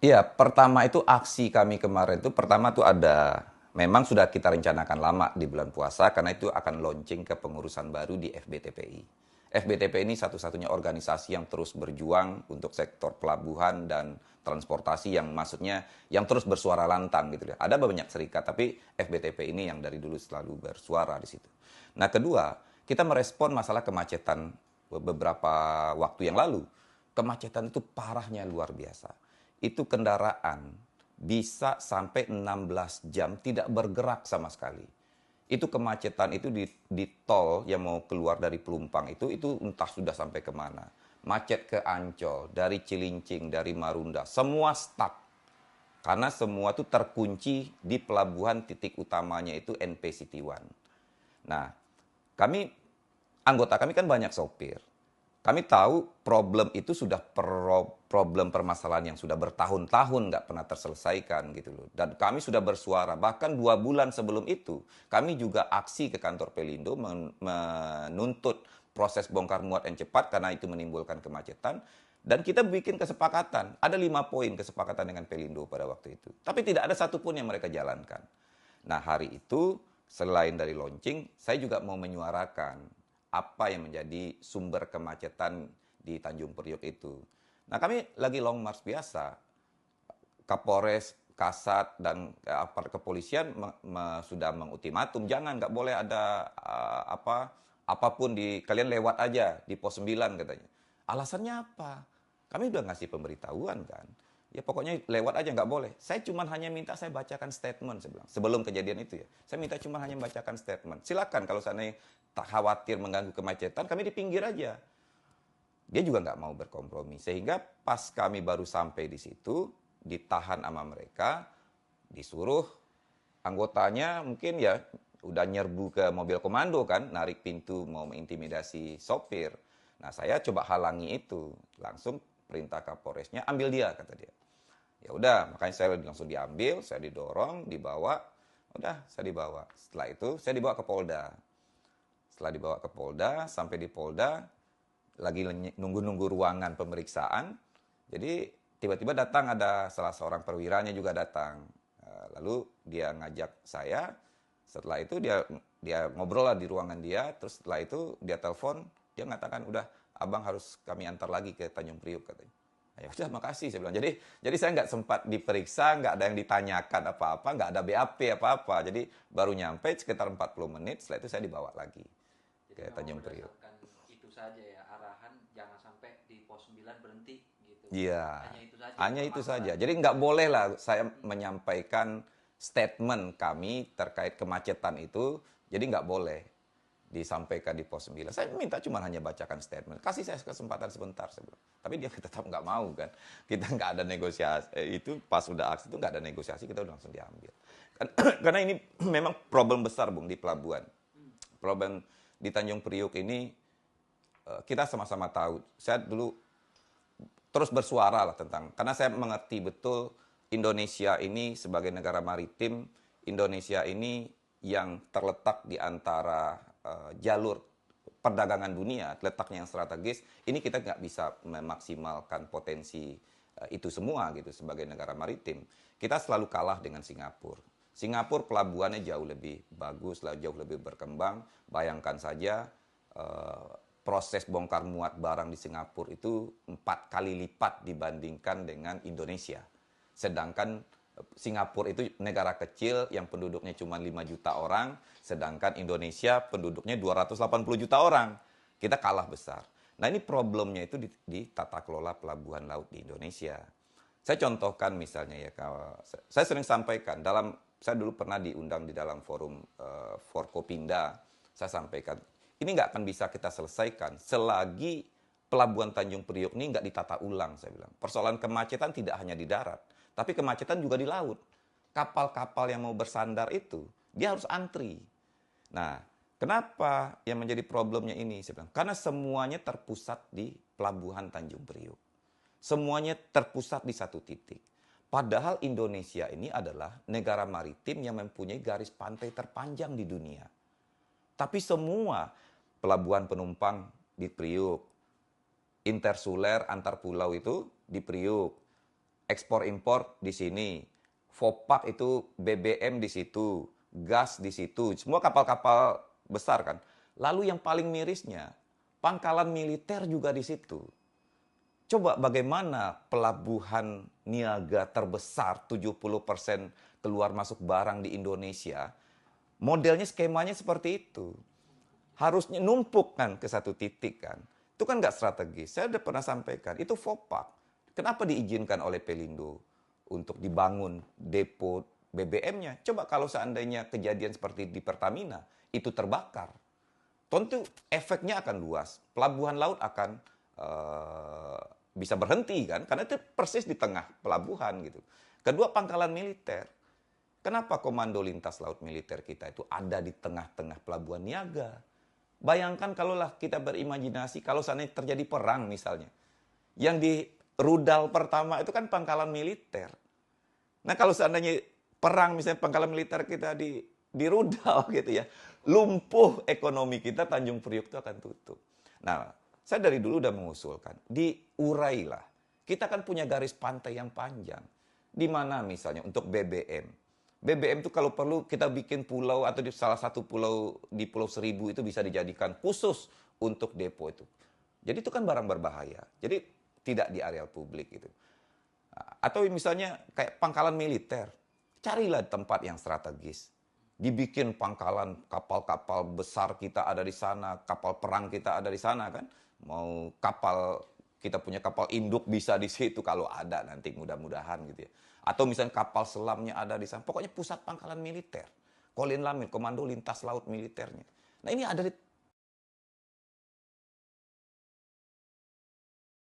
Iya, pertama itu aksi kami kemarin itu pertama tuh ada memang sudah kita rencanakan lama di bulan puasa karena itu akan launching ke pengurusan baru di FBTPI. FBTPI ini satu-satunya organisasi yang terus berjuang untuk sektor pelabuhan dan transportasi yang maksudnya yang terus bersuara lantang gitu ya. Ada banyak serikat tapi FBTPI ini yang dari dulu selalu bersuara di situ. Nah, kedua, kita merespon masalah kemacetan beberapa waktu yang lalu. Kemacetan itu parahnya luar biasa itu kendaraan bisa sampai 16 jam tidak bergerak sama sekali. Itu kemacetan itu di tol yang mau keluar dari Pelumpang itu entah sudah sampai kemana. Macet ke Ancol, dari Cilincing, dari Marunda, semua stuck. Karena semua itu terkunci di pelabuhan titik utamanya itu NP City One. Nah, kami anggota kami kan banyak sopir. Kami tahu problem itu sudah problem permasalahan yang sudah bertahun-tahun nggak pernah terselesaikan gitu loh. Dan kami sudah bersuara, bahkan 2 bulan sebelum itu, kami juga aksi ke kantor Pelindo menuntut proses bongkar muat yang cepat karena itu menimbulkan kemacetan. Dan kita bikin kesepakatan, ada 5 poin kesepakatan dengan Pelindo pada waktu itu. Tapi tidak ada satupun yang mereka jalankan. Nah, hari itu selain dari launching, saya juga mau menyuarakan apa yang menjadi sumber kemacetan di Tanjung Priok itu. Nah, kami lagi long march biasa. Kapolres, Kasat, dan aparat kepolisian sudah mengultimatum, jangan, nggak boleh ada apapun kalian lewat aja di pos 9 katanya. Alasannya apa? Kami udah ngasih pemberitahuan kan. Ya pokoknya lewat aja nggak boleh. Saya cuma hanya minta saya bacakan statement, saya bilang. Sebelum kejadian itu ya. Saya minta cuma hanya bacakan statement. Silakan kalau seandainya tak khawatir mengganggu kemacetan, kami di pinggir aja. Dia juga nggak mau berkompromi. Sehingga pas kami baru sampai di situ, ditahan sama mereka, disuruh anggotanya mungkin ya udah nyerbu ke mobil komando kan, narik pintu mau mengintimidasi sopir. Nah, saya coba halangi itu. Langsung perintah Kapolresnya, ambil dia, kata dia. Ya udah, makanya saya langsung diambil, saya didorong, dibawa. Udah, saya dibawa. Setelah itu, saya dibawa ke Polda. Setelah dibawa ke Polda, sampai di Polda, lagi nunggu-nunggu ruangan pemeriksaan. Jadi tiba-tiba datang ada salah seorang perwiranya juga datang. Lalu dia ngajak saya. Setelah itu dia ngobrol lah di ruangan dia. Terus setelah itu dia telepon, dia mengatakan udah abang harus kami antar lagi ke Tanjung Priuk katanya. Ya udah makasih saya bilang. Jadi saya nggak sempat diperiksa, nggak ada yang ditanyakan apa-apa, nggak ada BAP apa-apa. Jadi baru nyampe sekitar 40 menit. Setelah itu saya dibawa lagi Jadi ke memang Tanjung Priok. berdasarkan itu saja ya, arahan jangan sampai di pos 9 berhenti gitu. Iya, Hanya itu saja hanya itu saja. permasalahannya. Jadi nggak boleh lah saya menyampaikan statement kami terkait kemacetan itu. Jadi nggak boleh disampaikan di pos 9. Saya minta cuma hanya bacakan statement. Kasih saya kesempatan sebentar, saya bilang. Tapi dia tetap nggak mau kan. Kita nggak ada negosiasi. Itu pas udah aksi itu nggak ada negosiasi, kita udah langsung diambil. Karena ini memang problem besar, Bung, di pelabuhan. Problem di Tanjung Priuk ini kita sama-sama tahu. Saya dulu terus bersuara lah tentang, karena saya mengerti betul Indonesia ini sebagai negara maritim, Indonesia ini yang terletak di antara jalur perdagangan dunia, letaknya yang strategis, ini kita nggak bisa memaksimalkan potensi itu semua gitu sebagai negara maritim. Kita selalu kalah dengan Singapura. Singapura pelabuhannya jauh lebih bagus, jauh lebih berkembang. Bayangkan saja eh, proses bongkar muat barang di Singapura itu 4 kali lipat dibandingkan dengan Indonesia. Sedangkan Singapura itu negara kecil yang penduduknya cuma 5 juta orang, sedangkan Indonesia penduduknya 280 juta orang. Kita kalah besar. Nah, ini problemnya itu di tata kelola pelabuhan laut di Indonesia. Saya contohkan misalnya ya, saya sering sampaikan saya dulu pernah diundang di dalam forum Forkopinda, saya sampaikan ini nggak akan bisa kita selesaikan selagi pelabuhan Tanjung Priok ini nggak ditata ulang, saya bilang. Persoalan kemacetan tidak hanya di darat, tapi kemacetan juga di laut. Kapal-kapal yang mau bersandar itu, dia harus antri. Nah, kenapa yang menjadi problemnya ini? Saya bilang, karena semuanya terpusat di pelabuhan Tanjung Priok. Semuanya terpusat di satu titik. Padahal Indonesia ini adalah negara maritim yang mempunyai garis pantai terpanjang di dunia. Tapi semua pelabuhan penumpang di Priuk, intersuler antar pulau itu di Priuk, ekspor impor di sini, Vopak itu BBM di situ, gas di situ, semua kapal-kapal besar kan. Lalu yang paling mirisnya, pangkalan militer juga di situ. Coba bagaimana pelabuhan niaga terbesar 70% keluar masuk barang di Indonesia, modelnya skemanya seperti itu. Harusnya numpuk kan ke satu titik kan. Itu kan nggak strategis. Saya udah pernah sampaikan, itu Vopak. Kenapa diizinkan oleh Pelindo untuk dibangun depo BBM-nya? Coba kalau seandainya kejadian seperti di Pertamina, itu terbakar. Tentu efeknya akan luas. Pelabuhan laut akan bisa berhenti kan, karena itu persis di tengah pelabuhan gitu. Kedua, pangkalan militer. Kenapa Komando Lintas Laut Militer kita itu ada di tengah-tengah pelabuhan niaga? Bayangkan kalaulah kita berimajinasi, kalau seandainya terjadi perang misalnya. Yang di rudal pertama itu kan pangkalan militer. Nah kalau seandainya perang misalnya pangkalan militer kita di rudal gitu ya, lumpuh ekonomi kita, Tanjung Priok itu akan tutup. Nah, saya dari dulu udah mengusulkan, diurailah. Kita kan punya garis pantai yang panjang. Di mana misalnya untuk BBM. BBM itu kalau perlu kita bikin pulau atau di salah satu pulau di Pulau Seribu itu bisa dijadikan khusus untuk depo itu. Jadi itu kan barang berbahaya. Jadi tidak di areal publik gitu. Atau misalnya kayak pangkalan militer. Carilah tempat yang strategis. Dibikin pangkalan kapal-kapal besar kita ada di sana, kapal perang kita ada di sana kan. Mau kapal, kita punya kapal induk bisa di situ kalau ada nanti mudah-mudahan gitu ya. Atau misalnya kapal selamnya ada di sana. Pokoknya pusat pangkalan militer. Kolin Lamil, Komando Lintas Laut Militernya. Nah ini ada di